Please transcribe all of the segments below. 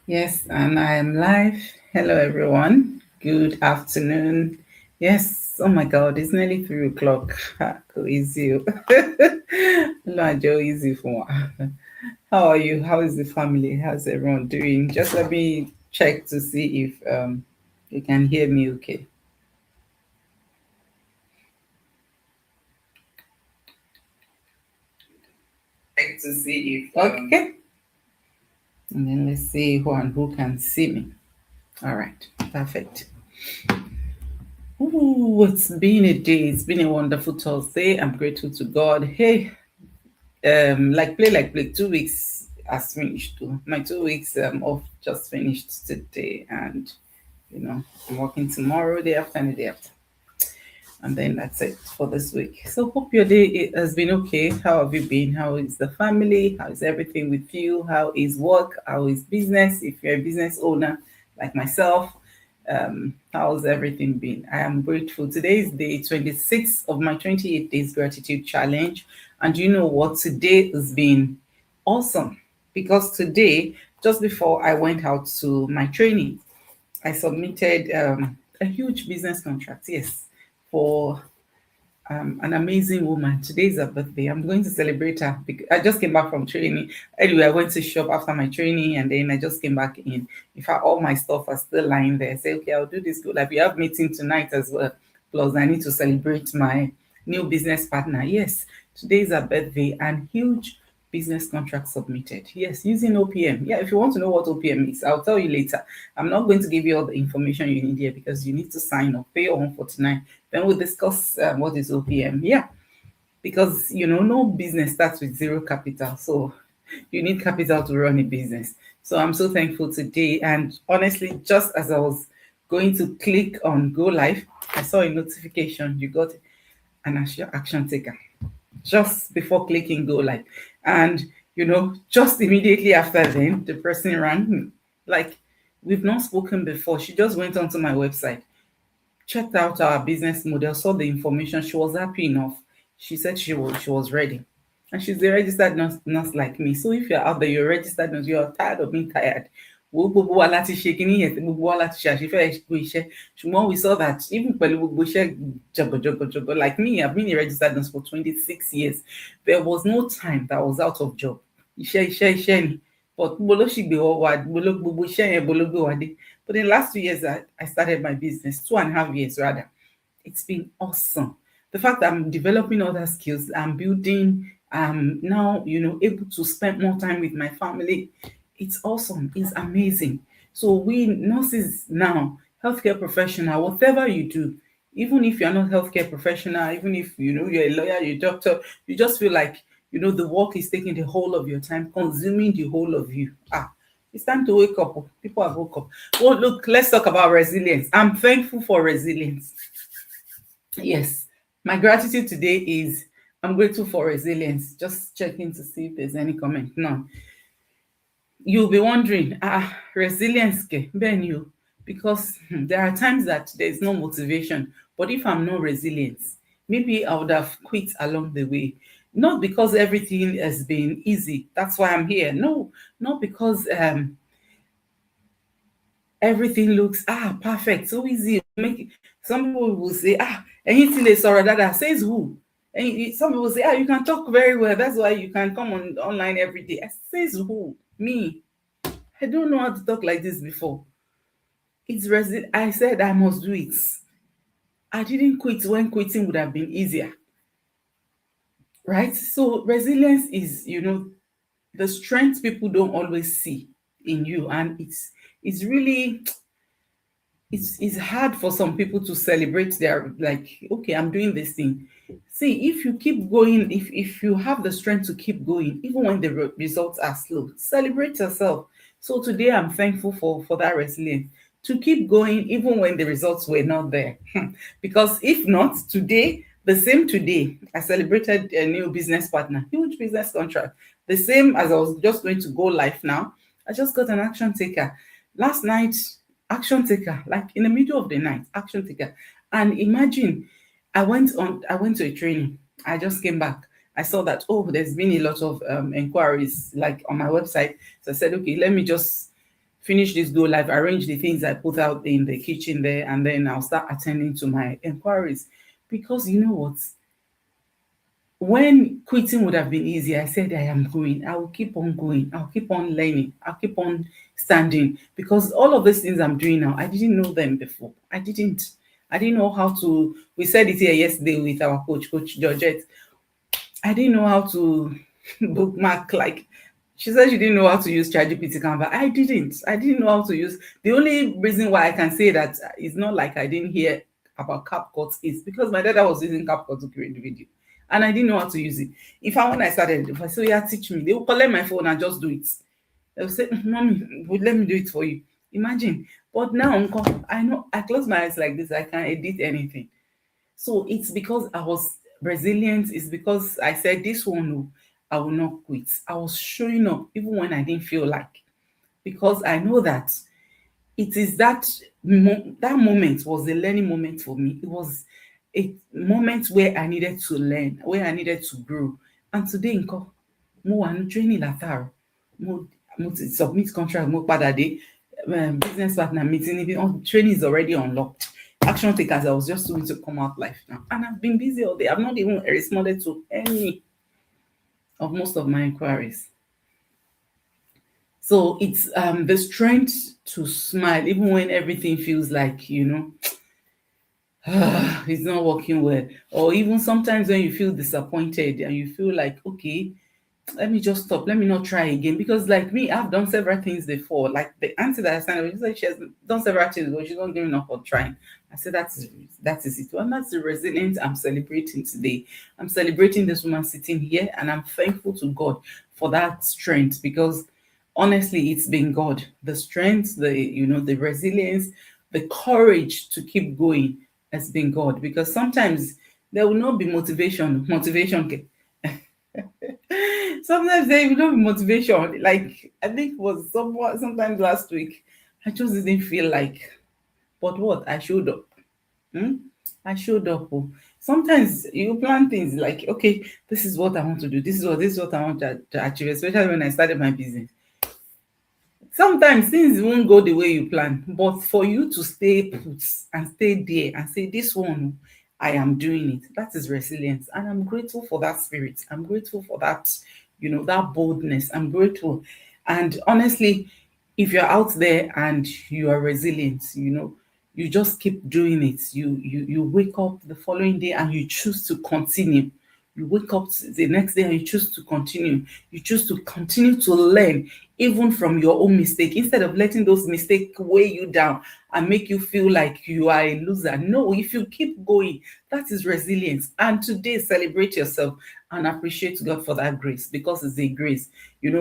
Yes, and I am live. Hello, everyone. Good afternoon. Yes, oh my God, it's nearly 3 o'clock. Go easy. No, Joe, easy for one. How are you? How is the family? How's everyone doing? Just let me check to see if you can hear me okay. Check to see if okay. And then let's see who can see me. All right, perfect. Ooh, it's been a day. It's been a wonderful Thursday. I'm grateful to God. Hey, like play 2 weeks has finished too. My 2 weeks off just finished today, and I'm working tomorrow, day after, and the day after, and then that's it for this week. So hope your day has been okay. How have you been? How is the family? How is everything with you? How is work? How is business? If you're a business owner like myself, how's everything been? I am grateful. Today is day 26 of my 28 days gratitude challenge. And you know what? Today has been awesome because today, just before I went out to my training, I submitted a huge business contract. Yes, for an amazing woman. Today's her birthday. I'm going to celebrate her. I just came back from training. Anyway, I went to shop after my training and then I just came back in. In fact, all my stuff are still lying there. I say, okay, I'll do this. Good. Like we have meeting tonight as well. Plus, I need to celebrate my new business partner. Yes, today's her birthday and huge business contract submitted. Yes, using OPM. Yeah, if you want to know what OPM is, I'll tell you later. I'm not going to give you all the information you need here because you need to sign up, pay your 149. Then we'll discuss what is OPM. Yeah, because no business starts with zero capital. So you need capital to run a business. So I'm so thankful today. And honestly, just as I was going to click on go live, I saw a notification. You got an action taker just before clicking go live. And just immediately after then, the person rang me. Like, we've not spoken before. She just went onto my website, checked out our business model, saw the information. She was happy enough. She said she was ready. And she's a registered nurse like me. So if you're out there, you're a registered nurse, you're tired of being tired. Wo gbogbo wa láti ṣe kíní yẹn, gbogbo wa láti ṣe àṣefẹ́ gbogbo iṣẹ́. Ṣùgbọ́n we saw that even pẹ̀lú gbogbo iṣẹ́ jọgọjọgọjọgọ, like me, I've been a registered nurse for 26 years. There was no time that I was out of job. Iṣẹ́ ni. But gbogbo ló ṣì gbé wọ́ wa, gbogbo iṣẹ́ yẹn gbogbo ló gbé wa dé. But in the last 2 years, I started my business, 2.5 years rather. It's been awesome. The fact that I'm developing other skills, I'm building, I'm now, able to spend more time with my family. It's awesome. It's amazing. So we nurses now, healthcare professional, whatever you do, even if you're not healthcare professional, even if you're a lawyer, you're a doctor, you just feel like the work is taking the whole of your time, consuming the whole of you. It's time to wake up. People have woke up. Well, look, let's talk about resilience. I'm thankful for resilience. Yes, my gratitude today is I'm grateful for resilience. Just checking to see if there's any comment. No, you'll be wondering, resilience, ben you, because there are times that there's no motivation. But if I'm not resilient, maybe I would have quit along the way. Not because everything has been easy. That's why I'm here. No, not because everything looks perfect, so easy. Some people will say, anything is sorry that says who? And some people say, you can talk very well. That's why you can come on online every day. Says who? Me. I don't know how to talk like this before. I said I must do it. I didn't quit when quitting would have been easier. Right? So resilience is, the strength people don't always see in you. And it's really it's hard for some people to celebrate their, like, okay, I'm doing this thing. See, if you keep going, if you have the strength to keep going even when the results are slow, celebrate yourself. So today I'm thankful for that resilience to keep going even when the results were not there. Because if not today, the same today I celebrated a new business partner, huge business contract, the same as I was just going to go live now. I just got an action taker last night. Action taker, like in the middle of the night, action taker. And imagine, I went to a training. I just came back. I saw that, oh, there's been a lot of inquiries like on my website. So I said, okay, let me just finish this go live, arrange the things I put out in the kitchen there, and then I'll start attending to my inquiries. Because you know what? When quitting would have been easy, I said, I am going. I will keep on going. I'll keep on learning. I'll keep on standing. Because all of these things I'm doing now, I didn't know them before. I didn't. I didn't know how to. We said it here yesterday with our Coach Georgette. I didn't know how to bookmark. Like, she said she didn't know how to use ChatGPT Canva. I didn't. I didn't know how to use. The only reason why I can say that it's not like I didn't hear about CapCut is because my dad was using CapCut to create the video, and I didn't know how to use it. In fact, when I started, if I say, yeah, teach me, they will collect my phone and just do it. They'll say, Mommy, let me do it for you. Imagine. But now, uncle, I know I close my eyes like this, I can't edit anything. So it's because I was resilient. It's because I said, this one, no, I will not quit. I was showing up even when I didn't feel like, because I know that it is that moment was a learning moment for me. It was a moment where I needed to learn, where I needed to grow. And today, nko, mo wà ní training látàárọ̀. Mo ti submit contract, mo padà dé business partner meeting. Even training is already unlocked. Action takers, I was just doing to come out live now. And I've been busy all day. I've not even responded to any of most of my inquiries. So it's the strength to smile even when everything feels like, it's not working well. Or even sometimes when you feel disappointed and you feel like, okay, let me just stop. Let me not try again. Because like me, I've done several things before. Like the auntie that I signed up, she said she has done several things, but she's not giving up on trying. I said that is it. And that's the resilience I'm celebrating today. I'm celebrating this woman sitting here, and I'm thankful to God for that strength, because honestly, it's been God. The strength, the resilience, the courage to keep going has been God. Because sometimes there will not be motivation. Sometimes there will not be motivation. Like I think it was sometimes last week, I just didn't feel like. But what? I showed up. Hmm? I showed up. Oh. Sometimes you plan things like, okay, this is what I want to do. This is what I want to achieve. Especially when I started my business. Sometimes things won't go the way you plan, but for you to stay put and stay there and say, this one, I am doing it. That is resilience. And I'm grateful for that spirit. I'm grateful for that, that boldness. I'm grateful. And honestly, if you're out there and you are resilient, you just keep doing it. You wake up the following day and you choose to continue. You wake up the next day and you choose to continue. You choose to continue to learn even from your own mistake, instead of letting those mistakes weigh you down and make you feel like you are a loser. No, if you keep going, that is resilience. And today, celebrate yourself and appreciate God for that grace, because it's a grace.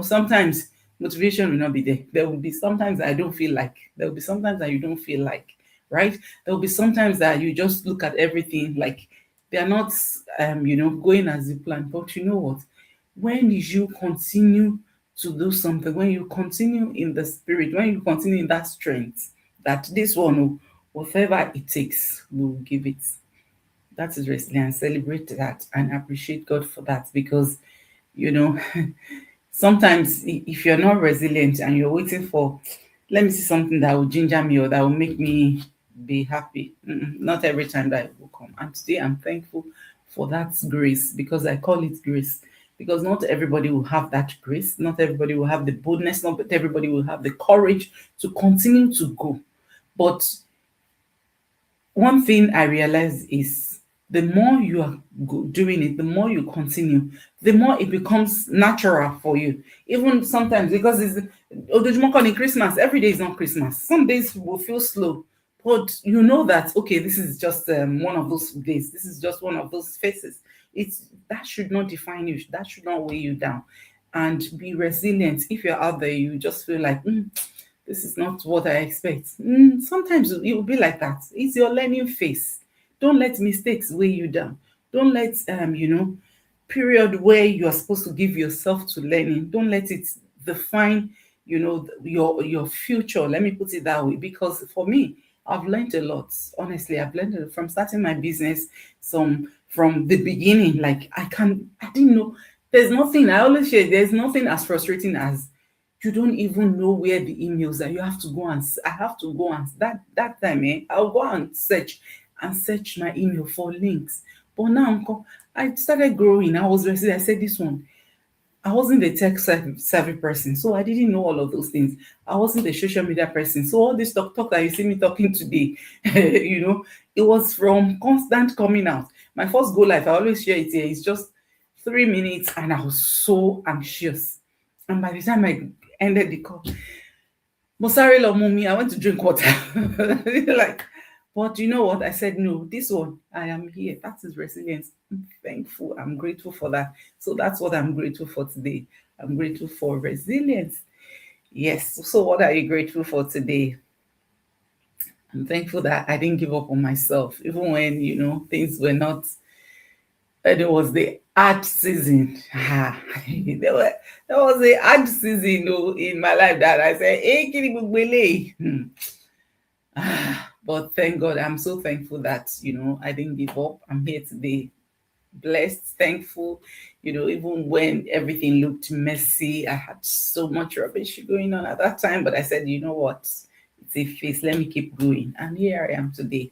Sometimes motivation will not be there. There will be sometimes I don't feel like. There will be sometimes that you don't feel like, right? There will be sometimes that you just look at everything like they are not, going as you plan. But you know what? When you continue to do something, when you continue in the spirit, when you continue in that strength, that this one, whatever it takes, we'll give it. That is resilience. Celebrate that and appreciate God for that, because, sometimes if you're not resilient and you're waiting for, let me see something that will ginger me or that will make me be happy. Not every time that it will come. And today I'm thankful for that grace, because I call it grace. Because not everybody will have that grace, not everybody will have the boldness, not everybody will have the courage to continue to go. But one thing I realize is the more you are doing it, the more you continue, the more it becomes natural for you. Even sometimes, because it's Odojumoko Christmas, every day is not Christmas. Some days will feel slow, but you know that, okay, this is just one of those days. This is just one of those phases. That should not define you. That should not weigh you down. And be resilient. If you're out there, you just feel like, this is not what I expect. Sometimes it will be like that. It's your learning phase. Don't let mistakes weigh you down. Don't let period where you are supposed to give yourself to learning. Don't let it define your future. Let me put it that way. Because for me, I've learned a lot. Honestly, I've learned from starting my business, some from the beginning. Like I didn't know. There's nothing. I always say there's nothing as frustrating as you don't even know where the emails are. You have to go and I have to go and that time, I'll go and search my email for links. But now I started growing. I was ready. I said this one. I wasn't a savvy person, so I didn't know all of those things. I wasn't a social media person, so all this talk that you see me talking today, it was from constant coming out. My first go live, I always share it here. It's just 3 minutes, and I was so anxious. And by the time I ended the call, Mosari Mommy, I went to drink water. Like, but you know what? I said, no, this one, I am here. That is resilience. I'm thankful. I'm grateful for that. So that's what I'm grateful for today. I'm grateful for resilience. Yes. So what are you grateful for today? I'm thankful that I didn't give up on myself, even when, things were not, and it was the hard season. There was a hard season in my life that I said, hey, kini gbogbo eléyìí?" But thank God, I'm so thankful that, I didn't give up. I'm here today, blessed, thankful, even when everything looked messy. I had so much rubbish going on at that time, but I said, you know what? It's a phase. Let me keep going. And here I am today.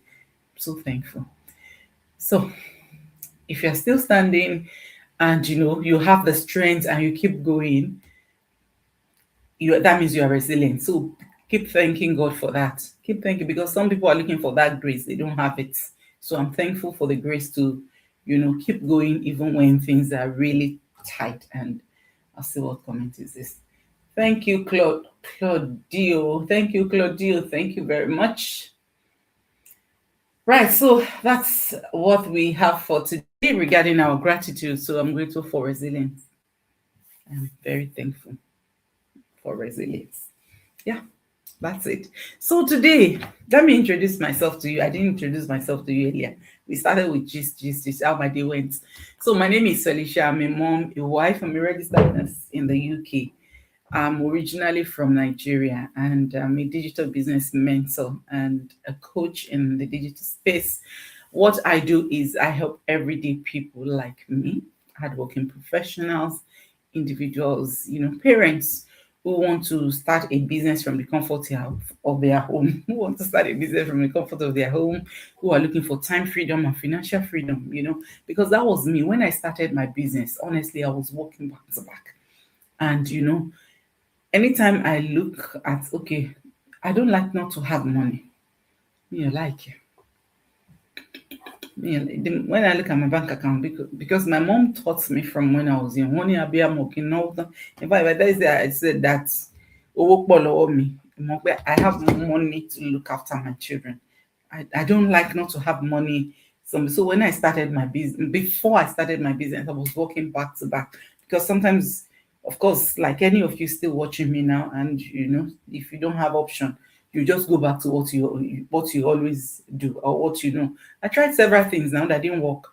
So thankful. So if you're still standing and, you have the strength and you keep going, that means you are resilient. So keep thanking God for that. Keep thanking, because some people are looking for that grace, they don't have it. So I'm thankful for the grace to, keep going even when things are really tight. And I'll see what comment is this. Thank you, Claudio. Thank you, Claudio. Thank you very much. Right, so that's what we have for today regarding our gratitude. So I'm grateful for resilience. I'm very thankful for resilience. Yeah, that's it. So today, let me introduce myself to you. I didn't introduce myself to you earlier. We started with gist, how my day went. So my name is Felicia. I'm a mom, a wife. I'm a registered nurse in the UK. I'm originally from Nigeria, and I'm a digital business mentor and a coach in the digital space. What I do is I help everyday people like me, hardworking professionals, individuals, parents who want to start a business from the comfort of their home, who want to start a business from the comfort of their home, who are looking for time freedom and financial freedom, because that was me. When I started my business, honestly, I was working back to back. And, anytime I look at, okay, I don't like not to have money. Me, I like it. When I look at my bank account, because my mom taught me from when I was young, when I be working all the, in fact, that is I said that me. I have money to look after my children. I don't like not to have money. So when I started my business, before I started my business, I was working back to back, because sometimes, of course, like any of you still watching me now, and if you don't have option, you just go back to what you always do, or what you know. I tried several things now that didn't work.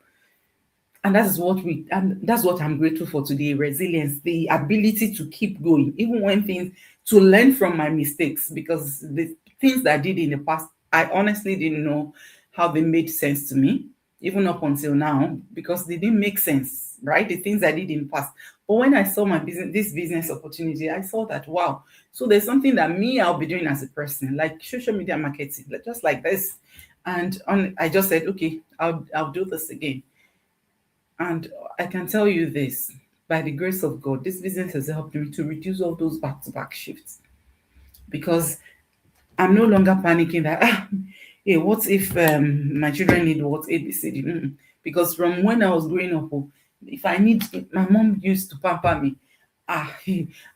And that's what I'm grateful for today. Resilience, the ability to keep going, even when to learn from my mistakes, because the things that I did in the past, I honestly didn't know how they made sense to me, even up until now, because they didn't make sense, right? The things I did in the past. But when I saw this business opportunity, I saw that, wow, so there's something that I'll be doing as a person, like social media marketing, just like this. And I just said, okay, I'll do this again. And I can tell you this, by the grace of God, this business has helped me to reduce all those back-to-back shifts, because I'm no longer panicking that, hey, what if my children need what ABCD? Because from when I was growing up, if I need, my mom used to pamper me. I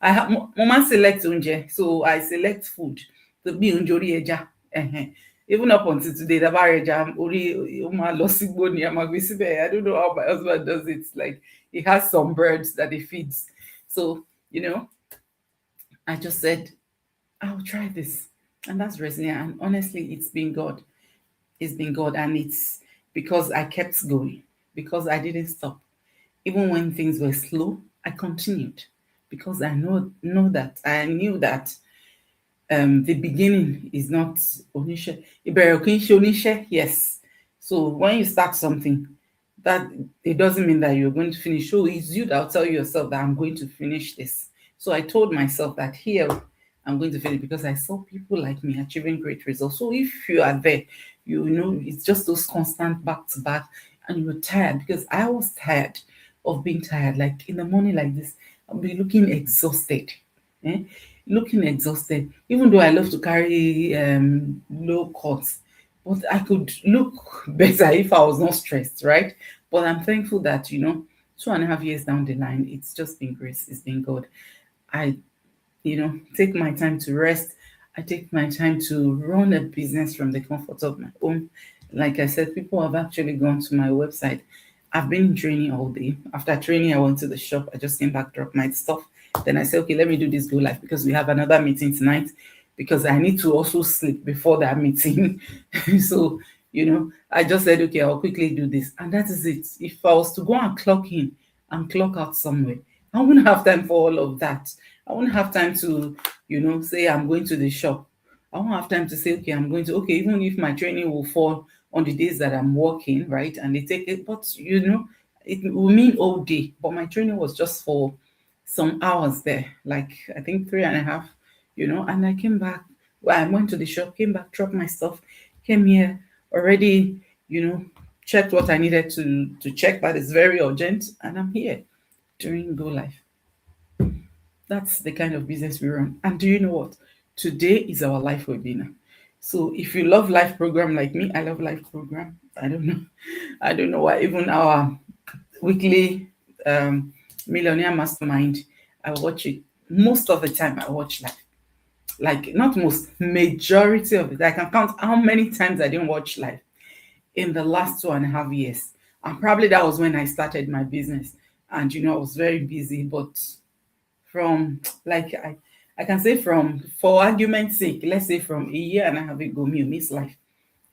have mama select unje, so I select food to be unjori eja. Even up until today, the barrier ori uma losigbo ni I don't know how my husband does it. Like, he has some birds that he feeds. So, I just said, I'll try this. And that's resilient. And honestly, it's been God. It's been God. And it's because I kept going, because I didn't stop. Even when things were slow, I continued, because I knew that the beginning is not onishe. Onishe, yes. So when you start something, that it doesn't mean that you're going to finish. So it's you that'll tell yourself that I'm going to finish this. So I told myself that here I'm going to finish because I saw people like me achieving great results. So if you are there, you know it's just those constant back to back, and you're tired because I was tired of being tired. Like in the morning, like this, I'll be looking exhausted. Eh? Looking exhausted, even though I love to carry low cuts, but I could look better if I was not stressed, right? But I'm thankful that, 2.5 years down the line, it's just been grace, it's been God. I, take my time to rest. I take my time to run a business from the comfort of my home. Like I said, people have actually gone to my website. I've been in training all day. After training, I went to the shop. I just came back, dropped my stuff. Then I said, okay, let me do this go live because we have another meeting tonight because I need to also sleep before that meeting. So, I just said, okay, I'll quickly do this. And that is it. If I was to go and clock in and clock out somewhere, I wouldn't have time for all of that. I won't have time to, say I'm going to the shop. I won't have time to say, okay, I'm going to, okay, even if my training will fall on the days that I'm working, right? And they take it, but, it will mean all day. But my training was just for some hours there, like I think 3.5, and I came back. Well, I went to the shop, came back, dropped my stuff, came here, already, checked what I needed to check, but it's very urgent, and I'm here during Go Live. That's the kind of business we run. And do you know what? Today is our live webinar. So if you love live program like me, I love live program. I don't know. I don't know why. Even our weekly Millionaire Mastermind, I watch it. Most of the time I watch live. Like not most, majority of it. I can count how many times I didn't watch live in the last 2.5 years. And probably that was when I started my business. And I was very busy, but from like I can say from for argument's sake, let's say from a year and a half ago, me miss life.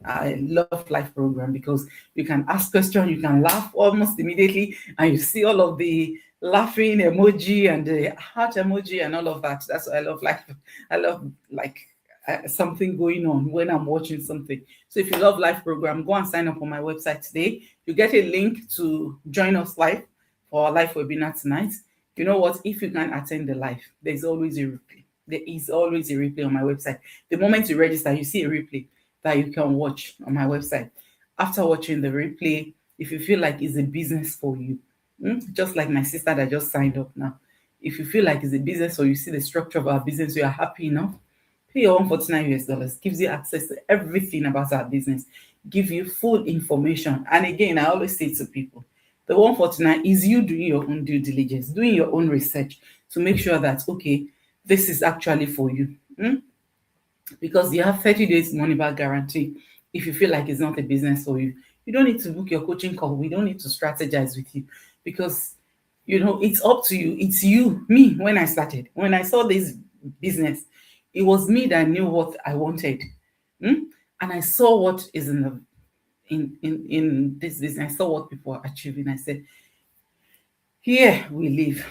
I love life program because you can ask questions, you can laugh almost immediately, and you see all of the laughing emoji and the heart emoji and all of that. That's why I love life. I love like something going on when I'm watching something. So if you love live program, go and sign up on my website today. You get a link to join us live for our live webinar tonight. You know what? If you can attend the live, there's always a replay. There is always a replay on my website. The moment you register, you see a replay that you can watch on my website. After watching the replay, if you feel like it's a business for you, just like my sister that just signed up now, if you feel like it's a business or you see the structure of our business, you are happy enough, pay your $149 gives you access to everything about our business, give you full information. And again, I always say to people, the 149 is you doing your own due diligence, doing your own research to make sure that, okay, this is actually for you. Because you have 30 days money back guarantee. If you feel like it's not a business for you, you don't need to book your coaching call. We don't need to strategize with you because, it's up to you. It's you, me, when I started, when I saw this business, it was me that knew what I wanted. And I saw what is in the in this business. I saw what people are achieving. I said, here we live.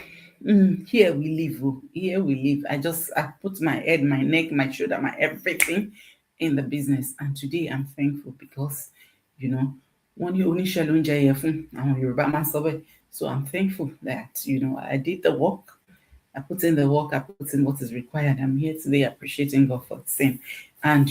Here we live. Oh, here we live. I put my head, my neck, my shoulder, my everything in the business. And today I'm thankful because, one you only shall Yoruba man sọ. So I'm thankful that, I did the work. I put in the work, I put in what is required. I'm here today appreciating God for the same. And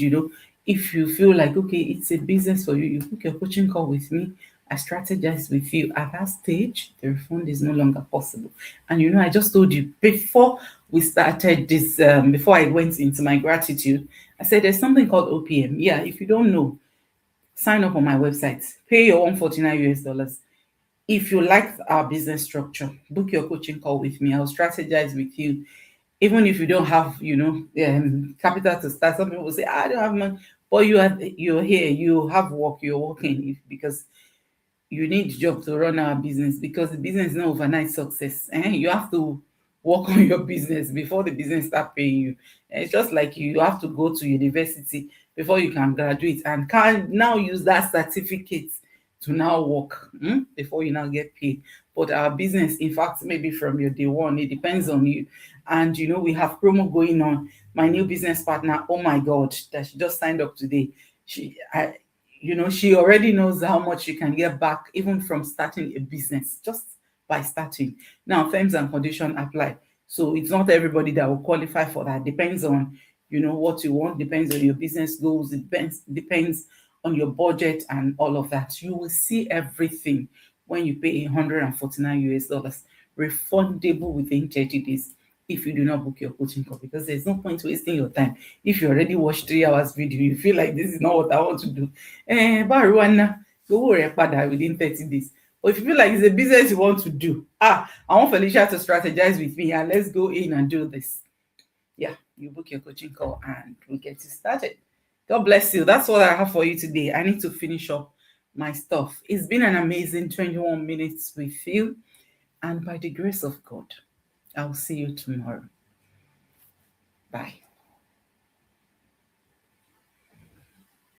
if you feel like, okay, it's a business for you, you book your coaching call with me, I strategize with you. At that stage, the refund is no longer possible. And I just told you before we started this, before I went into my gratitude, I said there's something called OPM. Yeah, if you don't know, sign up on my website, pay your $149. If you like our business structure, book your coaching call with me. I'll strategize with you. Even if you don't have, capital to start, some people will say, I don't have money. But you're here, you have work, you're working because you need job to run our business because the business is not overnight success. You have to work on your business before the business start paying you. It's just like you have to go to university before you can graduate and can now use that certificate to now work before you now get paid. But our business, in fact, maybe from your day one, it depends on you. And we have promo going on. My new business partner, oh my God, that she just signed up today. She already knows how much you can get back even from starting a business, just by starting. Now, terms and conditions apply. So it's not everybody that will qualify for that. Depends on what you want, depends on your business goals, depends on your budget and all of that. You will see everything when you pay $149 refundable within 30 days if you do not book your coaching call, because there's no point wasting your time. If you already watched 3 hours video, you feel like this is not what I want to do. Baruana, go within 30 days. But if you feel like it's a business you want to do, I want Felicia to strategize with me and let's go in and do this. Yeah, you book your coaching call and we get you started. God bless you. That's what I have for you today. I need to finish up my stuff. It's been an amazing 21 minutes with you. And by the grace of God, I'll see you tomorrow. Bye.